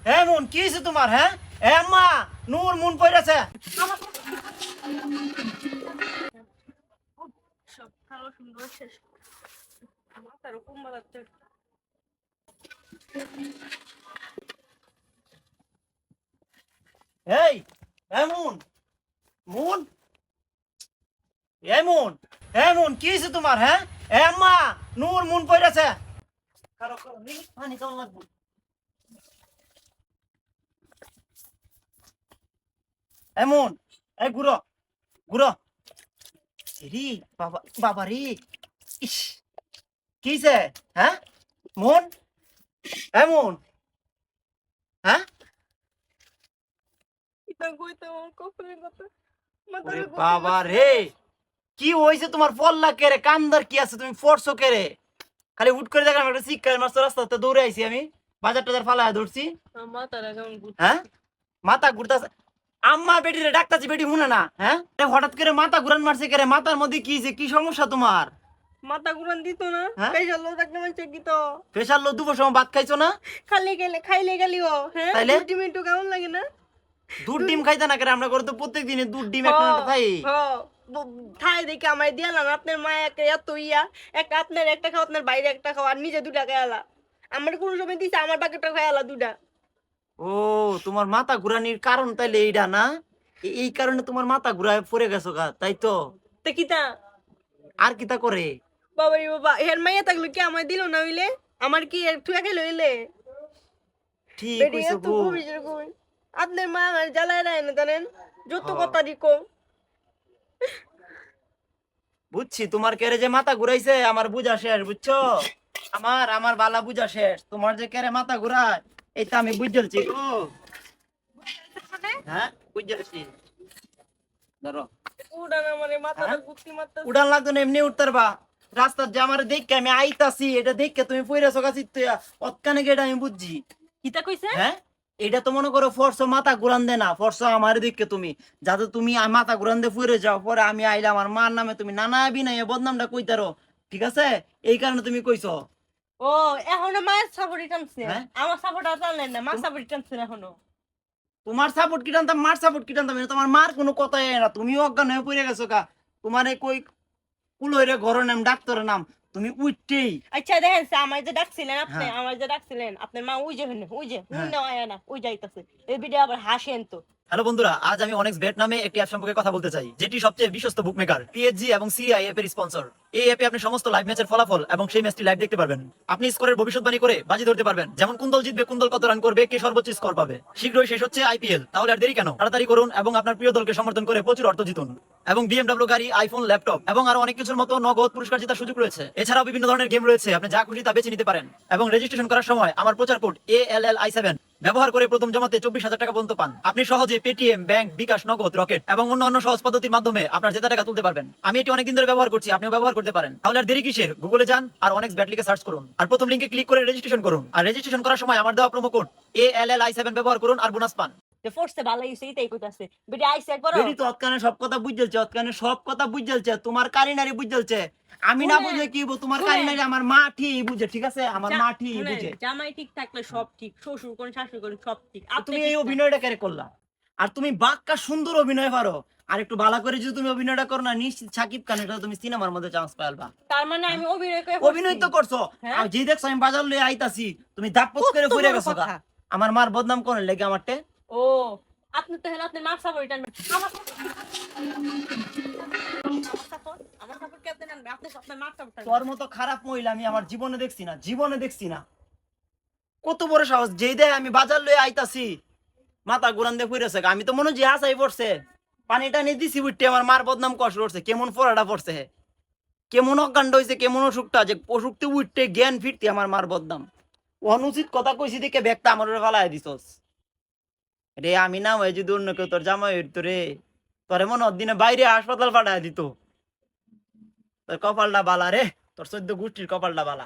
মন কি হয়েছে তোমার? হ্যাঁ আম্মা, নূর মন পড়েছে। সব ভালো সুন্দর শেষ মাথার উপর মারাচ্ছে। এই এমন মন, এমন এমন কি হয়েছে তোমার? হ্যাঁ আম্মা, নূর মন পড়েছে। কারো কারো পানি তো লাগবে। এমন এই ঘুরো ঘুরো। রি বাবা বাবা রে, ইস কি হয়েছে? হ্যাঁ মন এমন, হ্যাঁ এটা কইতে আমার কফের কথা মাথার ওরে উপর বাবা রে, কি হয়েছে তোমার? পল্লা কে রে, কামদার কি আছে? তুমি ফোর্সো কে রে? খালি উঠ করে দেখলাম একটা শিক্ষা মাস্ত রাস্তাতে দৌড়ে আইছি আমি, বাজার টাজার ফালায় ধরছি। মাথার কেমন হ্যাঁ মাথা ঘুরতাছে। আম্মা বেটি রে ডাক্তারছি, বেটি শুনে না? হ্যাঁ হঠাৎ করে মাথা ঘুরান মারছে কে রে? মাথার মধ্যে কি হয়েছে? কি সমস্যা তোমার? মাথা ঘুরান দিত না, হ্যাঁ পেশাল লোক থাকতে মানছে কি তো প্রেশার লো, দুপুর সময় ভাত খাইছো না? খালি গেলে খাইলে গেলিও। হ্যাঁ তাইলে রুটি মিন্টু কেমন লাগে না? দুধ ডিম খাইতে না করে? আমরা করে তো প্রত্যেক দিনে দুধ ডিম হ একটা না একটা খাই। হ খাই দেখে আমায় দিয়ালাম আপনার মা একে এত ইয়া, একটা আপনার একটা খাও, আপনার বাইরে একটা খাও, আর নিজে দুটা খাইলা। আমার কোন সময় দিছে আমার বাকেটটা খাইলা দুটা। ও, তোমার মাথা ঘুরানির কারণ তাইলে এইটা না? এই কারণে তোমার মাথা ঘুরায় পড়ে গেছো গা, তাই তো? তা কিতা আর কিতা করে? বাবা রে বাবা, হের মাইয়া থাকলো কি আমায় দিল না হইলে? আমার কি একটু একাই লইলে ঠিক বেডি হইছে এত বউ। কবি কই আপনার মা আমার জ্বালায় রায় না জানেন, যত হ্যাঁ, কথা দিকো। বুঝছি তোমার কেরে যে মাথা ঘুরাইছে আমার বুঝা শেষ, বুঝছো? আমার আমার বালা বুঝা শেষ। তোমার যে কেরে মাথা ঘুরায় এইটা আমি বুঝছি গো। হ্যাঁ বুঝছি। ধরো। উড়ান আমার মাথাটা হ্যাঁ গুতি মারতাছে। উড়ান লাগতো না, এমনি উঠতার বা। রাস্তার যে আমার দেখে আমি আইতাছি, এটা দেখে তুমি পইরাছো কাছি তুই অতকানে গেটা আমি বুঝছি। কিতা কইছে? হ্যাঁ এটা তো মনে করো ফর্স মাথা ঘুরান দে না, ফর্স আমার দিকে তুমি, যাতে তুমি মাথা ঘুরান দিয়ে ফুরে যাও, পরে আমি আইলাম আমার মার নামে তুমি নানা বিনাই বদনামটা কইতারো। ঠিক আছে, এই কারণে তুমি কইছো। ও এখনো মায়ের সাপোর্ট টানছে, হ্যাঁ আমার সাপোর্ট আর টানলেন না, মা সাপোর্ট টানছে এখনো। তোমার সাপোর্ট কি টানতাম, মার সাপোর্ট কি টানতাম? এটা তোমার মার কোনো কথাই না, তুমিও অজ্ঞান হয়ে পড়ে গেছো গা। তোমার এই কই কুলইরে ঘরের নাম ডাক্তারের নাম, তুমি উঠতেই। আচ্ছা দেখেন আমার যে ডাকছিলেন আপনি, হ্যাঁ আমার যে ডাকছিলেন আপনার মা ওই যে ওই যে হ্যাঁ। না আয় না ওই যাইতাছে, এই ভিডিও আবার হাসেন তো। হ্যালো বন্ধুরা, আজ আমি অনেক্স বেট নামে একটি অ্যাপ সম্পর্কে কথা বলতে চাই, যেটি সবচেয়ে বিশ্বস্ত বুকমেকার, পিএসজি এবং সিআই অ্যাপের স্পন্সর। এই অ্যাপে আপনি সমস্ত লাইভ ম্যাচের ফলাফল এবং সেই ম্যাচটি লাইভ দেখতে পারবেন। আপনি স্কোরের ভবিষ্যৎবাণী করে বাজি ধরতে পারবেন, যেমন কোন দল জিতবে, কোন দল কত রান করবে, কে সর্বোচ্চ স্কোর পাবে। শীঘ্রই শেষ হচ্ছে আইপিএল, তাহলে আর দেরি কেন? তাড়াতাড়ি করুন এবং আপনার প্রিয় দলকে সমর্থন করে প্রচুর অর্থ জিতুন। এবং বিএমডব্লিউ গাড়ি, আইফোন, ল্যাপটপ এবং আরো অনেক কিছুর মতো নগদ পুরস্কার জেতার সুযোগ রয়েছে। এছাড়াও বিভিন্ন ধরনের গেম রয়েছে, আপনি যা খুশি তা বেছে নিতে পারেন। এবং রেজিস্ট্রেশন করার সময় আমার প্রচার কোড ALLI7 ব্যবহার করে প্রথম জমাতে 24,000 টাকা পর্যন্ত পান। আপনি সহজে পেটিএম, ব্যাংক, বিকাশ, নগদ, রকেট এবং অন্যান্য সহজ পদ্ধতির মাধ্যমে আপনার জেতা টাকা তুলতে পারবেন। আমি এটি অনেকদিন ধরে ব্যবহার করছি, আপনিও ব্যবহার করতে পারেন। তাহলে আর দেরি কিসের? গুগলে যান আর অনেক্স ব্যাট লিখে সার্চ করুন, আর প্রথম লিংকে ক্লিক করে রেজিস্ট্রেশন করুন। আর রেজিস্ট্রেশন করার সময় আমার দেওয়া প্রোমো কোড ALLI7 ব্যবহার করুন আর বোনাস পান। যে ফোর্সে ভালো হইছে এটাই কইতাছে বেডি আইছে একবার। বেটি তো অতকানে সব কথা বুঝলছে, অতকানে সব কথা বুঝলছে, তোমার কারিনারি বুঝলছে। আমি না বুঝলে কি হইবো? তোমার কারিনারি আমার মা ঠিক বুঝে। ঠিক আছে, আমার মা ঠিক বুঝে। জামাই ঠিক থাকলে সব ঠিক, শ্বশুর কোন শাশুড়ি কোন সব ঠিক। তো আপনি তুমি এই ঠিক না। অভিনয়টা কেন করলা? আর তুমি বাক্কা সুন্দর অভিনয় পারো, আর একটু ভালো করে যদি তুমি অভিনয়টা করো না, নিশ্চিত সাকিব খান এটা তুমি সিনেমার মধ্যে চান্স পাইবা। তার মানে আমি অভিনয় করে অভিনয় তো করছো। হ্যাঁ আর যে দেখছো আমি বাজার লয়ে আইতাছি, তুমি দাপট করে কত পড়ে বড় গেছো গা। কথা। আমার মার বদনাম কোন লেগে আমারতে? ও আপনি তো হেন আপনার মার সাপোর্ট টানবেন, আমার সাপোর্ট কে আপনি টানবেন? আপনি আপনার মার সাপোর্ট টানবেন। তোর মতো খারাপ মহিলা আমি আমার জীবনে দেখছি না, জীবনে দেখছি না। কত বড় সাহস, যেই দেয় আমি বাজার লয়ে আইতাছি মাথা ঘুরান দিয়ে পড়েছে গা। আমি তো মনে হয় যে হাসাই পড়ছে, পানি টানি দিছি উঠতে আমার মার বদনাম কষ্ট করছে। কেমন ফোড়াটা পড়ছে, কেমন অজ্ঞান হয়েছে, কেমন অসুখটা, যে অসুখতে উঠতে জ্ঞান ফিরতে আমার মার বদনাম। অনুচিত কথা কইছি দেখে ব্যাগটা আমার ফালাই দিছস রে। আমি না হয় যদি অন্য কেউ তোর জামাই হইতো রে, তোর এমন দিনে বাইরে হাসপাতাল পাঠায় দিত। তোর কপালটা বালা রে, তোর 14 গোষ্ঠীর কপালটা বালা।